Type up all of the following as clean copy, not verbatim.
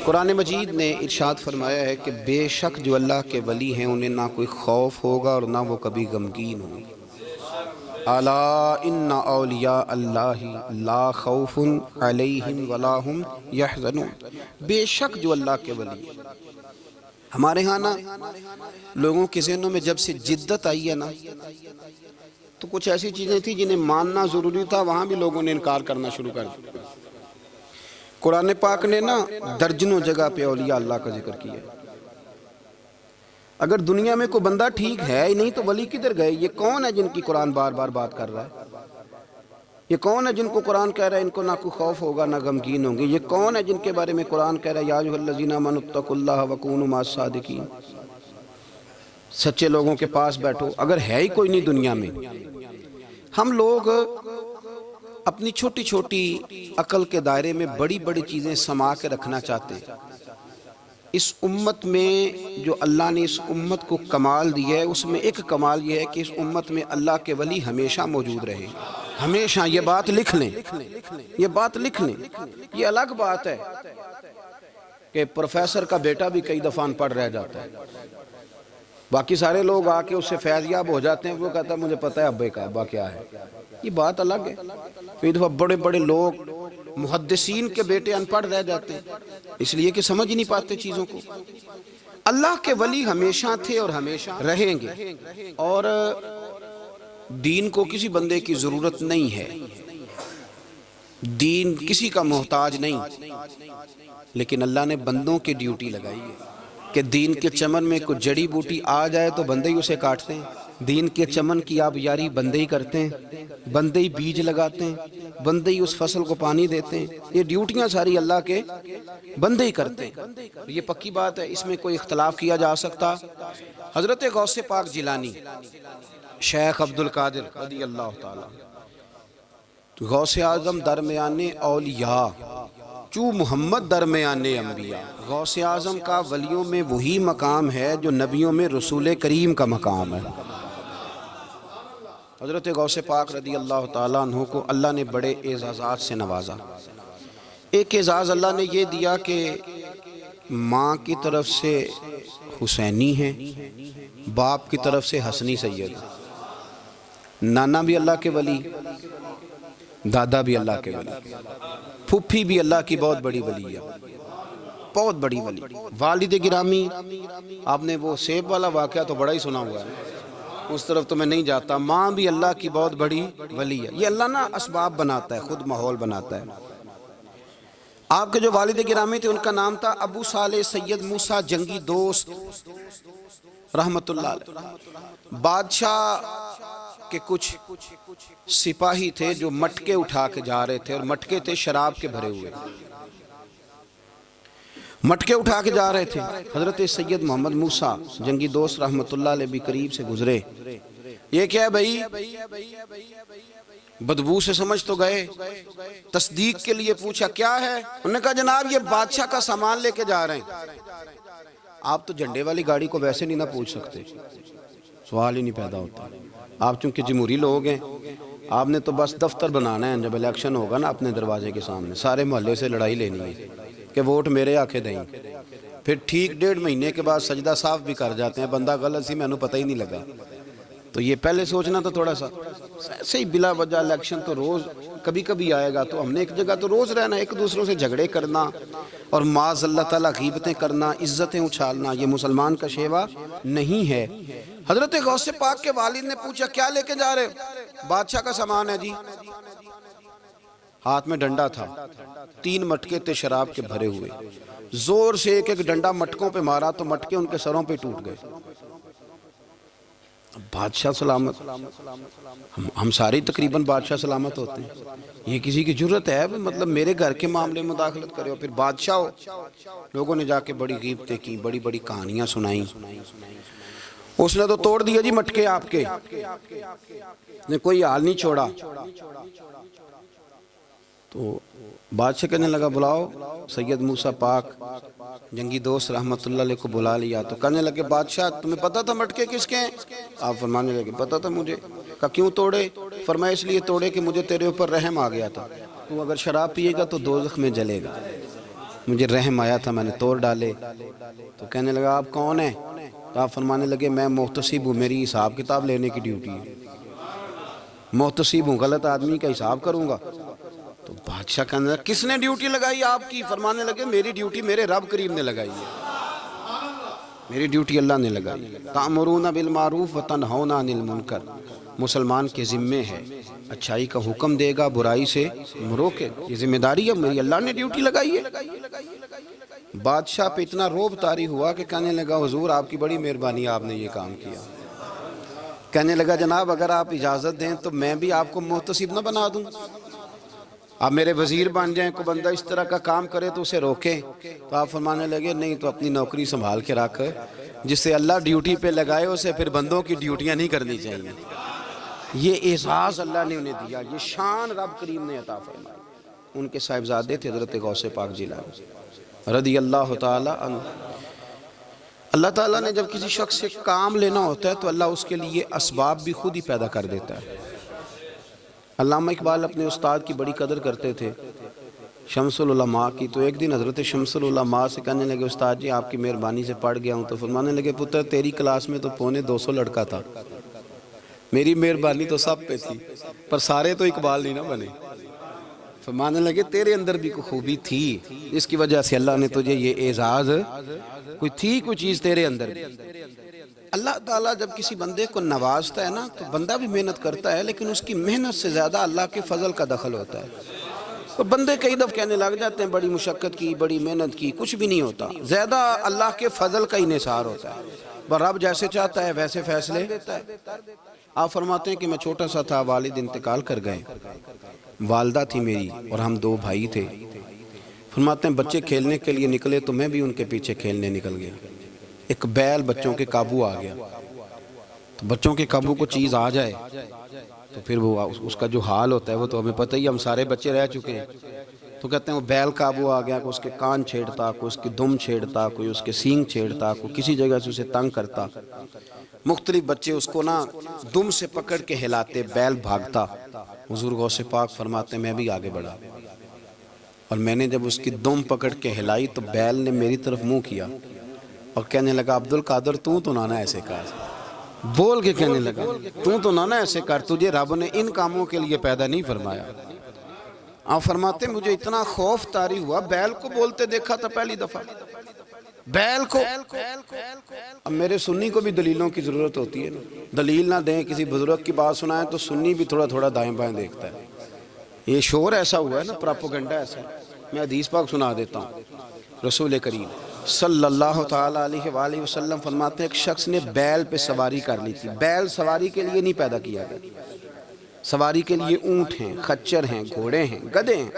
قرآن مجید نے ارشاد فرمایا ہے کہ بے شک جو اللہ کے ولی ہیں انہیں نہ کوئی خوف ہوگا اور نہ وہ کبھی غمگین ہوں گے۔ الا ان اولیاء اللہ لا خوف علیہم ولا هم یحزنون، بے شک جو اللہ کے ولی ہیں۔ ہمارے ہاں نا لوگوں کے ذہنوں میں جب سے جدت آئی ہے نا تو کچھ ایسی چیزیں تھیں جنہیں ماننا ضروری تھا، وہاں بھی لوگوں نے انکار کرنا شروع کر دیا۔ قرآن پاک نے نا درجنوں جگہ پہ اولیاء اللہ کا ذکر کیا ہے۔ اگر دنیا میں کوئی بندہ ٹھیک ہے ہی نہیں تو ولی کدھر گئے؟ یہ کون ہے جن کی قرآن بار بار بات کر رہا ہے؟ یہ کون ہے جن کو قرآن کہہ رہا ہے ان کو نہ کوئی خوف ہوگا نہ غمگین ہوں گے؟ یہ کون ہے جن کے بارے میں قرآن کہہ رہا ہے یا ایھا الذین آمنوا اتقوا اللہ وکونوا مع الصادقین؟ سچے لوگوں کے پاس بیٹھو۔ اگر ہے ہی کوئی نہیں دنیا میں، ہم لوگ اپنی چھوٹی چھوٹی عقل کے دائرے میں بڑی بڑی چیزیں سما کے رکھنا چاہتے ہیں۔ اس امت میں جو اللہ نے اس امت کو کمال دیا ہے اس میں ایک کمال یہ ہے کہ اس امت میں اللہ کے ولی ہمیشہ موجود رہے، ہمیشہ۔ یہ بات لکھ لیں، یہ بات لکھ لیں۔ یہ الگ بات ہے کہ پروفیسر کا بیٹا بھی کئی دفعہ ان پڑھ رہ جاتا ہے، باقی سارے لوگ آ کے اس سے فیض یاب ہو جاتے ہیں، وہ کہتا ہے مجھے پتہ ہے ابے کا ابا کیا ہے۔ یہ بات الگ ہے۔ کئی دفعہ بڑے بڑے لوگ محدثین کے بیٹے ان پڑھ رہ جاتے ہیں اس لیے کہ سمجھ ہی نہیں پاتے چیزوں کو۔ اللہ کے ولی ہمیشہ تھے اور ہمیشہ رہیں گے، اور دین کو کسی بندے کی ضرورت نہیں ہے، دین کسی کا محتاج نہیں، لیکن اللہ نے بندوں کی ڈیوٹی لگائی ہے کہ دین کے چمن میں کوئی جڑی بوٹی آ جائے تو بندے ہی اسے کاٹتے ہیں، دین کے چمن کی آبیاری بندے ہی کرتے ہیں، بندے ہی بیج لگاتے ہیں، بندے ہی اس فصل کو پانی دیتے ہیں۔ یہ ڈیوٹیاں ساری اللہ کے بندے ہی کرتے ہیں، یہ پکی بات ہے، اس میں کوئی اختلاف کیا جا سکتا۔ حضرت غوث پاک جیلانی شیخ عبد القادر رضی اللہ تعالی، غوث اعظم درمیان اولیاء چو محمد درمیان انبیاء۔ غوث اعظم کا ولیوں میں وہی مقام ہے جو نبیوں میں رسول کریم کا مقام ہے۔ حضرت غوث پاک رضی اللہ تعالیٰ عنہ کو اللہ نے بڑے اعزازات سے نوازا۔ ایک اعزاز اللہ نے یہ دیا کہ ماں کی طرف سے حسینی ہیں، باپ کی طرف سے حسنی سید، نانا بھی اللہ کے ولی، دادا بھی اللہ کے ولی، پھپھی بھی اللہ کی بہت بڑی ولی ہے، بہت بڑی ولی۔ والد گرامی، آپ نے وہ سیب والا واقعہ تو بڑا ہی سنا ہوا ہے، اس طرف تو میں نہیں جاتا۔ ماں بھی اللہ کی بہت بڑی ولی ہے۔ یہ اللہ نا اسباب بناتا ہے، خود ماحول بناتا ہے۔ آپ کے جو والد گرامی تھے ان کا نام تھا ابو صالح سید موسیٰ جنگی دوست رحمت اللہ علیہ۔ بادشاہ کے کچھ سپاہی تھے جو مٹکے اٹھا کے جا رہے تھے، اور مٹکے تھے شراب کے بھرے ہوئے، مٹکے اٹھا کے جا رہے تھے۔ حضرت سید محمد موسیٰ جنگی دوست رحمت اللہ علیہ بھی قریب سے گزرے۔ یہ کیا ہے بھائی؟ بدبو سے سمجھ تو گئے، تصدیق کے لیے پوچھا کیا ہے؟ انہوں نے کہا جناب یہ بادشاہ کا سامان لے کے جا رہے ہیں۔ آپ تو جھنڈے والی گاڑی کو ویسے نہیں نہ پوچھ سکتے، سوال ہی نہیں پیدا ہوتا۔ آپ چونکہ جمہوری لوگ ہیں، آپ نے تو بس دفتر بنانا ہے، جب الیکشن ہوگا نا اپنے دروازے کے سامنے سارے محلے سے لڑائی لینی ہے کہ ووٹ میرے آکے دیں، پھر ٹھیک 1.5 مہینے کے بعد سجدہ صاف بھی کر جاتے ہیں، بندہ غلط سی میں نے پتہ ہی نہیں لگا۔ تو یہ پہلے سوچنا تو تھوڑا سا ایسے ہی بلا وجہ الیکشن تو روز کبھی کبھی آئے گا، تو ہم نے ایک جگہ تو روز رہنا، ایک دوسروں سے جھگڑے کرنا اور معاذ اللہ تعالیٰ غیبتیں کرنا، عزتیں اچھالنا، یہ مسلمان کا شیوا نہیں ہے۔ حضرت غوث پاک کے والد نے پوچھا کیا لے کے جا رہے؟ بادشاہ کا سامان ہے جی۔ ہاتھ میں ڈنڈا تھا، 3 مٹکے تھے شراب کے بھرے ہوئے، زور سے ایک ڈنڈا مٹکوں پہ مارا تو مٹکے ان کے سروں پہ ٹوٹ گئے۔ بادشاہ سلامت، ہم سارے تقریباً بادشاہ سلامت ہوتے ہیں، یہ کسی کی جرت ہے مطلب میرے گھر کے معاملے میں مداخلت کرے؟ اور پھر بادشاہ ہو۔ لوگوں نے جا کے بڑی غیبتیں کی، بڑی بڑی کہانیاں سنائیں۔ اس نے تو توڑ دیا جی مٹکے آپ کے، نے کوئی حال نہیں چھوڑا۔ تو بادشاہ کہنے لگا بلاؤ سید موسیٰ پاک جنگی دوست رحمت اللہ علیہ کو بلا لیا۔ تو کہنے لگے بادشاہ تمہیں پتا تھا مٹکے کس کے ہیں؟ آپ فرمانے لگے پتا تھا مجھے۔ کہا کیوں توڑے؟ فرمایا اس لیے توڑے کہ مجھے تیرے اوپر رحم آ گیا تھا، تو اگر شراب پیے گا تو دوزخ میں جلے گا۔ مجھے رحم آیا تھا، میں نے توڑ ڈالے۔ تو کہنے لگا آپ کون ہیں؟ تو آپ فرمانے لگے میں محتسب ہوں، میری حساب کتاب لینے کی ڈیوٹی ہے، محتسب ہوں، غلط آدمی کا حساب کروں گا۔ تو بادشاہ کہنے لگا کس نے ڈیوٹی لگائی آپ کی؟ فرمانے لگے میری ڈیوٹی میرے رب کریم نے لگائی ہے، میری ڈیوٹی اللہ نے لگائی ہے۔ تأمرون بالمعروف وتنہون عن المنکر، مسلمان کے ذمے ہے اچھائی کا حکم دے گا، برائی سے روکے، یہ ذمہ داری ہے میری، اللہ نے ڈیوٹی لگائی ہے۔ بادشاہ پہ اتنا روب طاری ہوا کہ کہنے لگا حضور آپ کی بڑی مہربانی، آپ نے یہ کام کیا۔ کہنے لگا جناب اگر آپ اجازت دیں تو میں بھی آپ کو محتسب نہ بنا دوں، آپ میرے وزیر بن جائیں، کوئی بندہ اس طرح کا کام کرے تو اسے روکیں۔ تو آپ فرمانے لگے نہیں، تو اپنی نوکری سنبھال کے رکھ، جسے اللہ ڈیوٹی پہ لگائے اسے پھر بندوں کی ڈیوٹیاں نہیں کرنی چاہیے۔ یہ اعزاز اللہ نے انہیں دیا، یہ شان رب کریم نے عطا فرمائی۔ ان کے صاحبزادے تھے حضرت غوث پاک جیلانی رضی اللہ تعالی عنہ۔ اللہ تعالیٰ نے جب کسی شخص سے کام لینا ہوتا ہے تو اللہ اس کے لیے اسباب بھی خود ہی پیدا کر دیتا ہے۔ علامہ اقبال اپنے استاد کی بڑی قدر کرتے تھے، شمس العلماء کی۔ تو ایک دن حضرت شمس العلماء سے کہنے لگے استاد جی آپ کی مہربانی سے پڑھ گیا ہوں۔ تو فرمانے لگے پتر تیری کلاس میں تو 250 لڑکا تھا، میری مہربانی تو سب پہ تھی، پر سارے تو اقبال نہیں نہ بنے۔ فرمانے لگے تیرے اندر بھی کوئی خوبی تھی، اس کی وجہ سے اللہ نے تجھے یہ اعزاز، کوئی چیز تیرے اندر بھی۔ اللہ تعالیٰ جب کسی بندے کو نوازتا ہے نا تو بندہ بھی محنت کرتا ہے، لیکن اس کی محنت سے زیادہ اللہ کے فضل کا دخل ہوتا ہے۔ تو بندے کئی دفعہ کہنے لگ جاتے ہیں بڑی مشقت کی، بڑی محنت کی، کچھ بھی نہیں ہوتا، زیادہ اللہ کے فضل کا انحصار ہوتا ہے۔ پر رب جیسے چاہتا ہے ویسے فیصلے دیتا ہے۔ آپ فرماتے ہیں کہ میں چھوٹا سا تھا، والد انتقال کر گئے، والدہ تھی میری اور ہم 2 بھائی تھے۔ فرماتے ہیں بچے کھیلنے کے لیے نکلے تو میں بھی ان کے پیچھے کھیلنے نکل گیا۔ ایک بیل بچوں کے قابو آ گیا، تو بچوں کے قابو کو چیز آ جائے تو پھر وہ اس کا جو حال ہوتا ہے وہ تو ہمیں پتہ ہی، ہم سارے بچے رہ چکے ہیں۔ تو کہتے ہیں وہ بیل قابو آ گیا، کوئی اس کے کان چھیڑتا، کوئی اس کی دم چھیڑتا، کوئی اس کے سینگ چھیڑتا، کوئی کسی جگہ سے اسے تنگ کرتا۔ مختلف بچے اس کو نا دم سے پکڑ کے ہلاتے، بیل بھاگتا۔ حضور غوث پاک فرماتے میں بھی آگے بڑھا، اور میں نے جب اس کی دم پکڑ کے ہلائی تو بیل نے میری طرف منہ کیا اور کہنے لگا عبد القادر تو نانا ایسے کر، بول کے کہنے لگا تو نانا ایسے کر، تجھے رب نے ان کاموں کے لیے پیدا نہیں فرمایا۔ آپ فرماتے مجھے اتنا خوف طاری ہوا، بیل کو بولتے دیکھا تھا پہلی دفعہ، بیل کو۔ اب میرے سنی کو بھی دلیلوں کی ضرورت ہوتی ہے، دلیل نہ دیں، کسی بزرگ کی بات سنائیں تو سنی بھی تھوڑا تھوڑا دائیں بائیں دیکھتا ہے۔ یہ شور ایسا ہوا ہے نا، پراپوگنڈا ایسا ہے۔ میں حدیث پاک سنا دیتا ہوں۔ رسول کریم صلی اللہ تعالیٰ علیہ وآلہ وسلم فرماتے ہیں ایک شخص نے بیل پہ سواری کر لی تھی۔ بیل سواری کے لیے نہیں پیدا کیا گیا، سواری کے لیے اونٹ ہیں، خچر ہیں، گھوڑے ہیں، گدھے ہیں،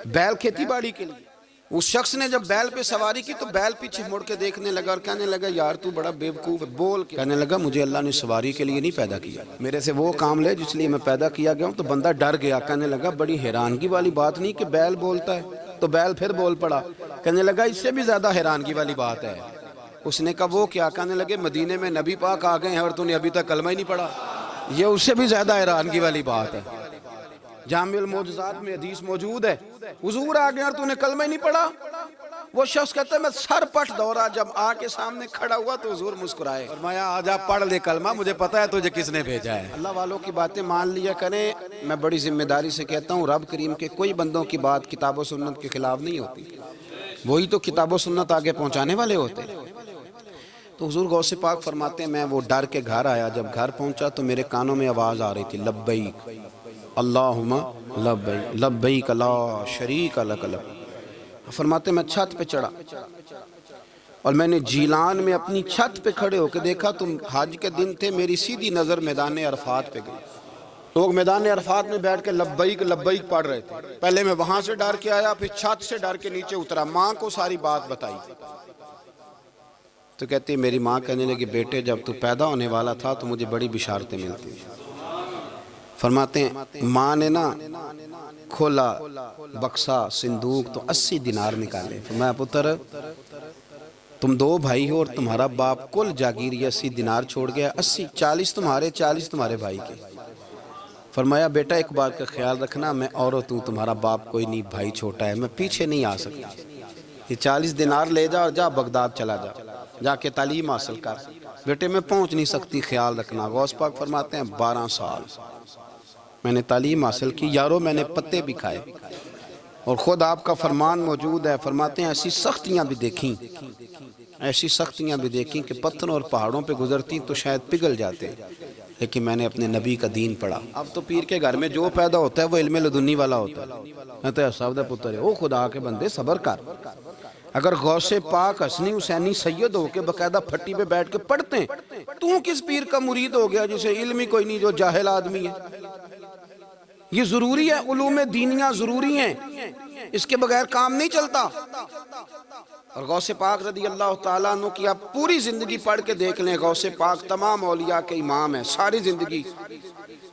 بیل کھیتی باڑی کے لیے۔ اس شخص نے جب بیل پہ سواری کی تو بیل پیچھے مڑ کے دیکھنے لگا اور کہنے لگا یار تو بڑا بیوقوف ہے، بول کے کہنے لگا مجھے اللہ نے سواری کے لیے نہیں پیدا کیا، میرے سے وہ کام لے جس لیے میں پیدا کیا گیا ہوں۔ تو بندہ ڈر گیا، کہنے لگا بڑی حیرانگی والی بات نہیں کہ بیل بولتا ہے، تو بیل پھر بول پڑا۔ کہنے لگا اس سے بھی زیادہ حیرانگی والی بات ہے۔ اس نے کہا وہ کیا؟ کہنے لگے مدینے میں نبی پاک آ گئے ہیں اور تو نے ابھی تک کلمہ ہی نہیں پڑھا، یہ اس سے بھی زیادہ حیرانگی والی بات ہے۔ جامع المعجزات میں حدیث موجود ہے، حضور آ گئے اور تو نے کلمہ ہی نہیں پڑھا۔ وہ شخص کہتا ہے میں سر پٹ دورا، جب آ کے سامنے کھڑا ہوا تو حضور مسکرائے، فرمایا آ جا پڑھ لے کلمہ، مجھے پتا ہے تجھے کس نے بھیجا ہے۔ اللہ والوں کی باتیں مان لیا کریں، میں بڑی ذمہ داری سے کہتا ہوں رب کریم کے کوئی بندوں کی بات کتاب و سنت کے خلاف نہیں ہوتی، وہی تو کتاب و سنت آگے پہنچانے والے ہوتے۔ تو حضور غوث پاک فرماتے ہیں میں وہ ڈر کے گھر آیا، جب گھر پہنچا تو میرے کانوں میں آواز آ رہی تھی لبیک اللہم لبیک لبیک لا شریک لک لبیک۔ فرماتے میں چھت پہ چڑھا اور میں نے جیلان میں اپنی چھت پہ کھڑے ہو کے دیکھا تو حج کے دن تھے، میری سیدھی نظر میدان عرفات پہ گئی، لوگ میدان عرفات میں بیٹھ کے لبیک لبیک پڑھ رہے تھے۔ پہلے میں وہاں سے ڈر کے آیا، پھر چھت سے ڈر کے نیچے اترا، ماں کو ساری بات بتائی تو کہتی میری ماں کہنے لگی بیٹے جب تو پیدا ہونے والا تھا تو مجھے بڑی بشارتیں ملتی۔ فرماتے ہیں ماں نے نا کھولا بکسا صندوق تو 80 دینار نکالے، فرمایا پتر تم 2 بھائی ہو اور تمہارا باپ کل جاگیر 80 دینار چھوڑ گیا، 80 40 تمہارے 40 تمہارے بھائی کے۔ فرمایا بیٹا ایک بات کا خیال رکھنا، میں عورت ہوں، تمہارا باپ کوئی نہیں، بھائی چھوٹا ہے، میں پیچھے نہیں آ سکتا، یہ 40 دینار لے جا اور جا بغداد چلا جا کے تعلیم حاصل کر. بیٹے میں پہنچ نہیں سکتی، خیال رکھنا. غوث پاک فرماتے ہیں 12 سال میں نے تعلیم حاصل کی یارو، میں نے پتے بھی کھائے. اور خود آپ کا فرمان موجود ہے، فرماتے ہیں ایسی سختیاں بھی دیکھیں، ایسی سختیاں بھی دیکھیں کہ پتھروں اور پہاڑوں پہ گزرتی تو شاید پگھل جاتے، لیکن میں نے اپنے نبی کا دین پڑھا. اب تو پیر کے گھر میں جو پیدا ہوتا ہے وہ علم لدنی والا ہوتا ہے. میں تو صاحب دا پتر ہے، او خدا کے بندے صبر کر. اگر غوث پاک حسنی حسینی سید ہو کے باقاعدہ پھٹی پہ بیٹھ کے پڑھتے ہیں، تو کس پیر کا مرید ہو گیا جسے علم ہی کوئی نہیں، جو جاہل آدمی ہے؟ یہ ضروری ہے، علوم دینیاں ضروری ہیں، اس کے بغیر کام نہیں چلتا. اور غوث پاک رضی اللہ تعالیٰ عنہ کی آپ پوری زندگی پڑھ کے دیکھ لیں. غوث پاک تمام اولیاء کے امام ہیں ساری زندگی.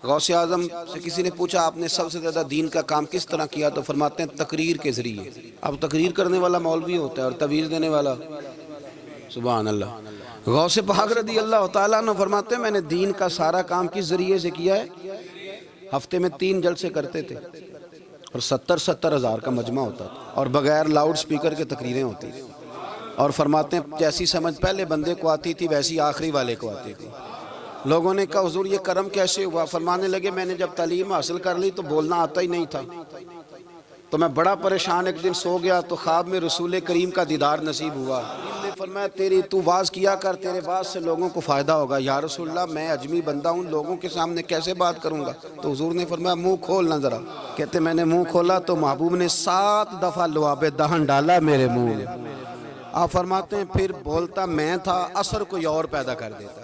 غوث اعظم سے کسی نے پوچھا آپ نے سب سے زیادہ دین کا کام کس طرح کیا، تو فرماتے ہیں تقریر کے ذریعے. اب تقریر کرنے والا مولوی ہوتا ہے اور تویز دینے والا سبحان اللہ. غوث پاک رضی اللہ تعالیٰ عنہ فرماتے ہیں میں نے دین کا سارا کام کس ذریعے سے کیا ہے. ہفتے میں 3 جلسے کرتے تھے اور 70 ہزار کا مجمع ہوتا تھا اور بغیر لاؤڈ سپیکر کے تقریریں ہوتی تھیں. اور فرماتے ہیں جیسی سمجھ پہلے بندے کو آتی تھی ویسی آخری والے کو آتی تھی. لوگوں نے کہا حضور یہ کرم کیسے ہوا؟ فرمانے لگے میں نے جب تعلیم حاصل کر لی تو بولنا آتا ہی نہیں تھا، تو میں بڑا پریشان ایک دن سو گیا تو خواب میں رسول کریم کا دیدار نصیب ہوا. فرمایا تیری تو واز کیا کر، تیرے واز سے لوگوں کو فائدہ ہوگا. یا رسول اللہ میں اجمی بندہ ہوں، لوگوں کے سامنے کیسے بات کروں گا؟ تو حضور نے فرمایا منہ کھولنا ذرا. کہتے میں نے منہ کھولا تو محبوب نے 7 دفعہ لعاب دہن ڈالا میرے منہ میں. آپ فرماتے ہیں پھر بولتا میں تھا، اثر کوئی اور پیدا کر دیتا.